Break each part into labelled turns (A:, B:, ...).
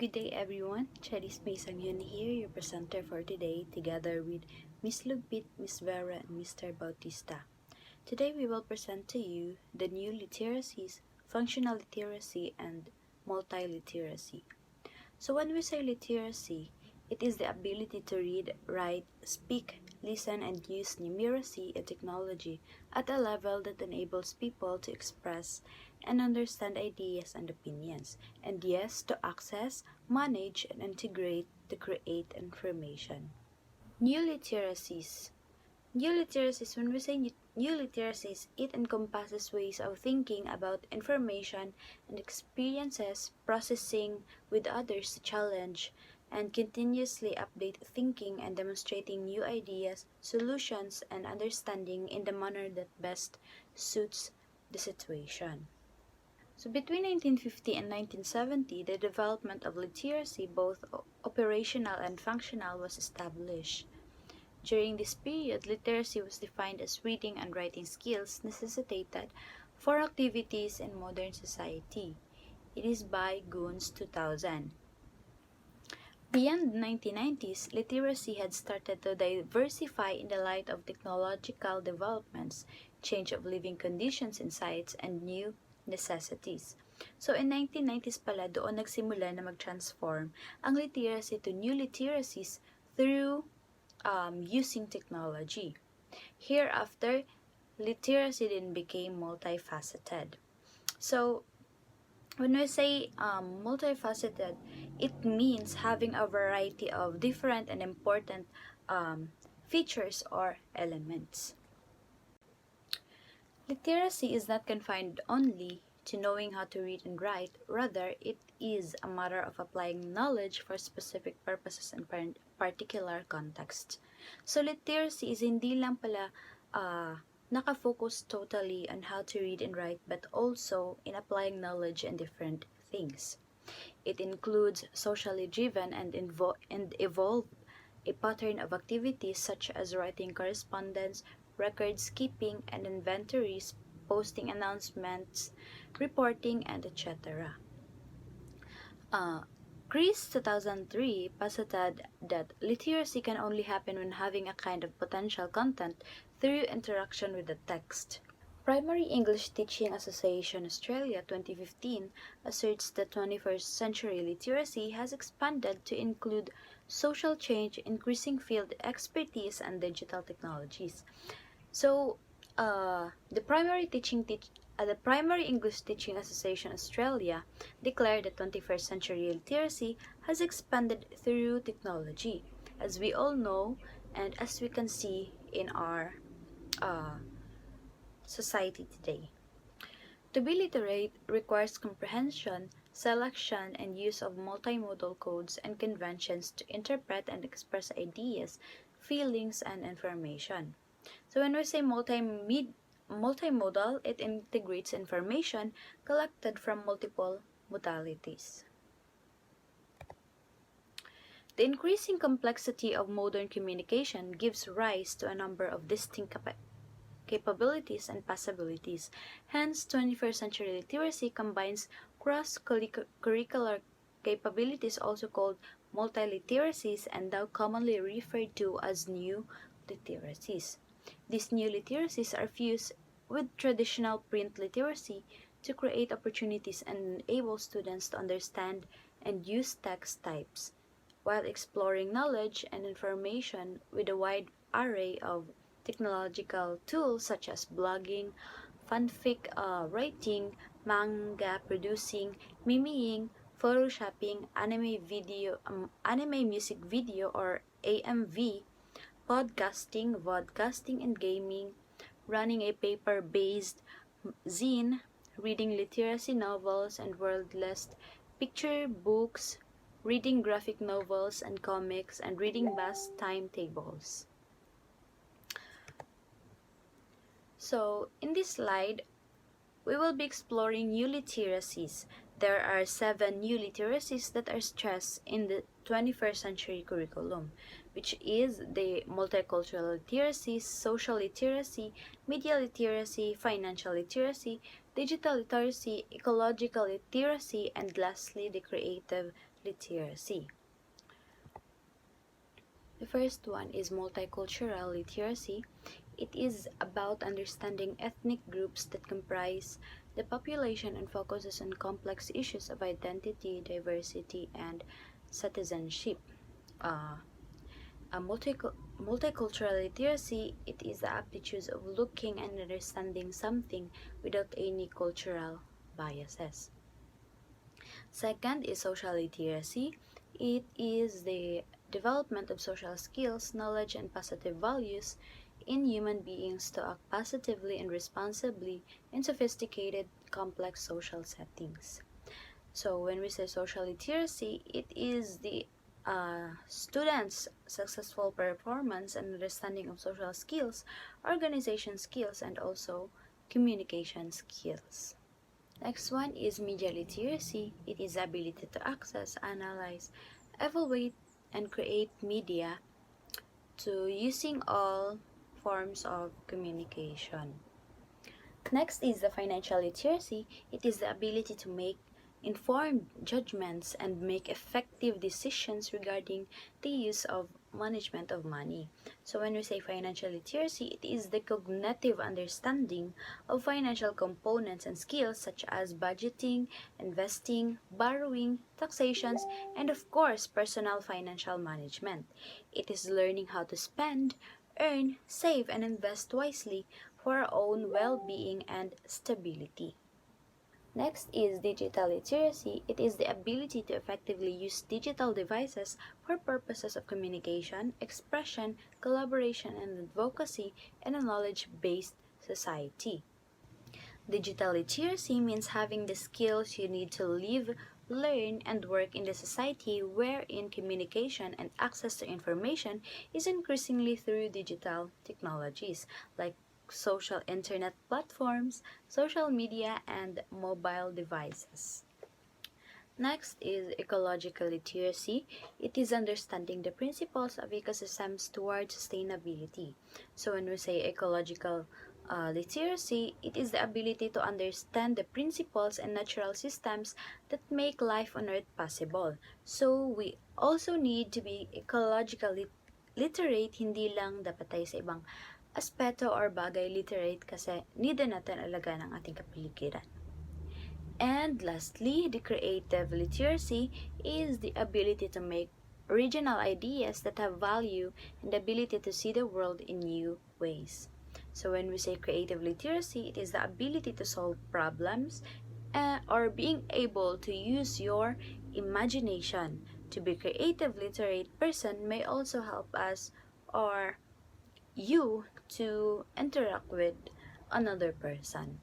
A: Good day everyone, Charis May Samyun here, your presenter for today, together with Miss Lugpit, Miss Vera, and Mr. Bautista. Today we will present to you the new literacies, functional literacy and multiliteracy. So when we say literacy, it is the ability to read, write, speak, listen, and use numeracy and technology at a level that enables people to express and understand ideas and opinions, and yes, to access, manage, and integrate to create information. New literacies. When we say new literacies, it encompasses ways of thinking about information and experiences, processing with others to challenge, and continuously update thinking and demonstrating new ideas, solutions, and understanding in the manner that best suits the situation. So between 1950 and 1970, the development of literacy, both operational and functional, was established. During this period, literacy was defined as reading and writing skills necessitated for activities in modern society. It is by Goons 2000. Beyond the 1990s, literacy had started to diversify in the light of technological developments, change of living conditions in sites, and new necessities. So in 1990s pala, doon nagsimula na mag-transform ang literacy to new literacies through using technology. Hereafter, literacy then became multifaceted. So, when we say multifaceted, it means having a variety of different and important features or elements. Literacy is not confined only to knowing how to read and write, rather it is a matter of applying knowledge for specific purposes and particular contexts. So literacy is hindi lang pala nakafocus totally on how to read and write, but also in applying knowledge in different things. It includes socially driven and evolve a pattern of activities such as writing correspondence, records keeping and inventories, posting announcements, reporting, and etc. Chris 2003 posited that literacy can only happen when having a kind of potential content through interaction with the text. Primary English Teaching Association Australia 2015 asserts that 21st century literacy has expanded to include social change, increasing field expertise, and digital technologies. So, the Primary English Teaching Association Australia declared that 21st century literacy has expanded through technology, as we all know and as we can see in our society today. To be literate requires comprehension, selection, and use of multimodal codes and conventions to interpret and express ideas, feelings, and information. So when we say multimodal, it integrates information collected from multiple modalities. The increasing complexity of modern communication gives rise to a number of distinct capabilities and possibilities. Hence, 21st century literacy combines cross-curricular capabilities, also called multiliteracies, and now commonly referred to as new literacies. These new literacies are fused with traditional print literacy to create opportunities and enable students to understand and use text types, while exploring knowledge and information with a wide array of technological tools such as blogging, fanfic writing, manga producing, miming, photoshopping, anime music video or AMV, podcasting, vodcasting, and gaming, running a paper-based zine, reading literacy novels and world list, picture books, reading graphic novels and comics, and reading vast timetables. So, in this slide, we will be exploring new literacies. There are 7 new literacies that are stressed in the 21st century curriculum, which is the multicultural literacy, social literacy, media literacy, financial literacy, digital literacy, ecological literacy, and lastly, the creative literacy. The first one is multicultural literacy. It is about understanding ethnic groups that comprise the population and focuses on complex issues of identity, diversity, and citizenship. Uh, multicultural literacy, it is the aptitude of looking and understanding something without any cultural biases. Second is social literacy. It is the development of social skills, knowledge, and positive values in human beings to act positively and responsibly in sophisticated, complex social settings. So when we say social literacy, it is the students' successful performance and understanding of social skills, organization skills, and also communication skills. Next one is media literacy. It is the ability to access, analyze, evaluate, and create media to using all forms of communication. Next is the financial literacy. It is the ability to make informed judgments and make effective decisions regarding the use of management of money. So when we say financial literacy, it is the cognitive understanding of financial components and skills such as budgeting, investing, borrowing, taxations, and of course, personal financial management. It is learning how to spend, earn, save, and invest wisely for our own well-being and stability. Next is digital literacy. It is the ability to effectively use digital devices for purposes of communication, expression, collaboration, and advocacy in a knowledge-based society. Digital literacy means having the skills you need to live, learn, and work in the society wherein communication and access to information is increasingly through digital technologies like social internet platforms, social media, and mobile devices. Next is ecological literacy. It is understanding the principles of ecosystems towards sustainability. So when we say ecological literacy, it is the ability to understand the principles and natural systems that make life on Earth possible. So we also need to be ecologically literate, hindi lang dapat tayo sa ibang aspeto or bagay literate kasi need natin alagaan ang ating kapaligiran. And lastly, the creative literacy is the ability to make original ideas that have value and the ability to see the world in new ways. So when we say creative literacy, it is the ability to solve problems or being able to use your imagination. To be creative literate person may also help us or you to interact with another person.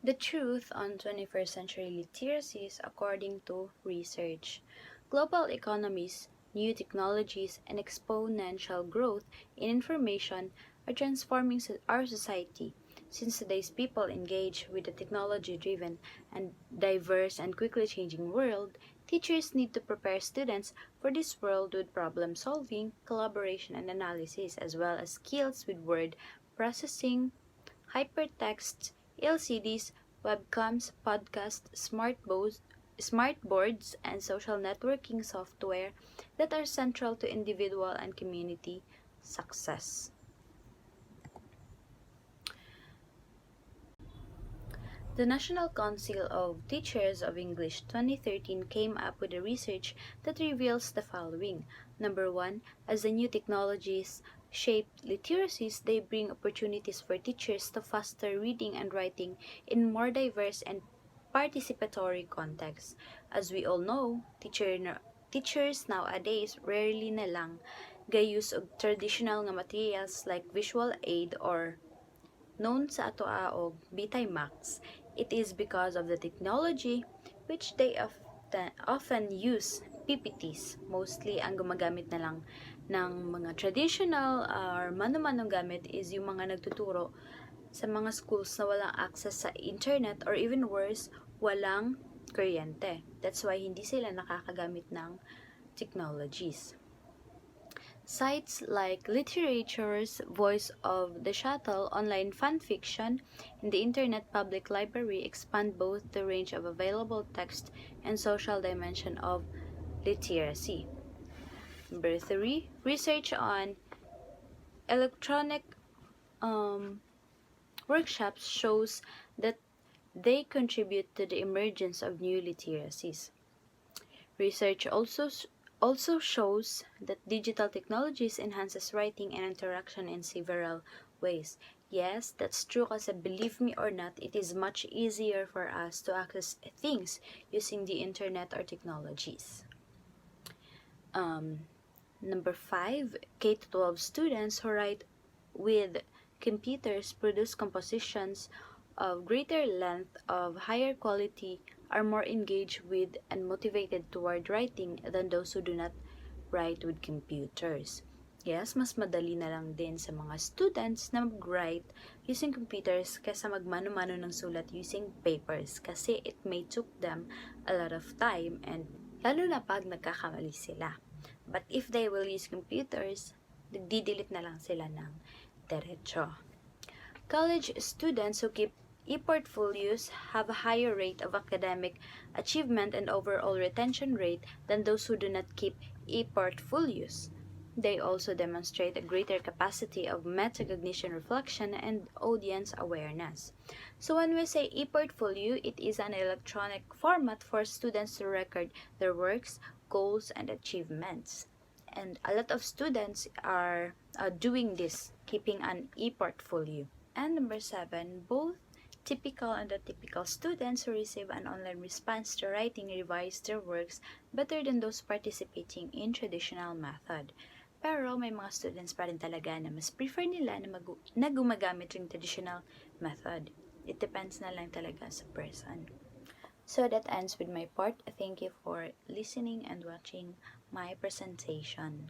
A: The truth on 21st century literacies according to research. Global economies, new technologies, and exponential growth in information are transforming our society. Since today's people engage with the technology-driven and diverse and quickly changing world, teachers need to prepare students for this world with problem solving, collaboration, and analysis, as well as skills with word processing, hypertext, LCDs, webcams, podcasts, smart boards, and social networking software that are central to individual and community success. The National Council of Teachers of English 2013 came up with a research that reveals the following. Number one, as the new technologies shape literacies, they bring opportunities for teachers to foster reading and writing in more diverse and participatory contexts. As we all know, teachers nowadays rarely na lang gayus og traditional nga materials like visual aid or known sa ato og Bitaymax. It is because of the technology which they often use PPTs. Mostly ang gumagamit na lang ng mga traditional or mano-manong gamit is yung mga nagtuturo sa mga schools na walang access sa internet or even worse, walang kuryente. That's why hindi sila nakakagamit ng technologies. Sites like Literature's Voice of the Shuttle, online fan fiction, and the Internet Public Library expand both the range of available text and social dimension of literacy. Number 3, research on electronic um, workshops shows that they contribute to the emergence of new literacies. Research also shows that digital technologies enhances writing and interaction in several ways. Yes, that's true kasi believe me or not, it is much easier for us to access things using the internet or technologies. Number 5, K-12 students who write with computers produce compositions of greater length, of higher quality, are more engaged with and motivated toward writing than those who do not write with computers. Yes, mas madali na lang din sa mga students na mag-write using computers kaysa magmano-mano ng sulat using papers kasi it may took them a lot of time and lalo na pag nagkakamali sila. But if they will use computers, nagdi-delete na lang sila ng derecho. College students who keep e-portfolios have a higher rate of academic achievement and overall retention rate than those who do not keep e-portfolios. They also demonstrate a greater capacity of metacognition reflection and audience awareness. So when we say e-portfolio, it is an electronic format for students to record their works, goals, and achievements. And a lot of students are doing this, keeping an e-portfolio. And number 7, both typical and atypical students who receive an online response to writing revise their works better than those participating in traditional method. Pero may mga students pa rin talaga na mas prefer nila na gumagamit ng traditional method. It depends na lang talaga sa person. So that ends with my part. Thank you for listening and watching my presentation.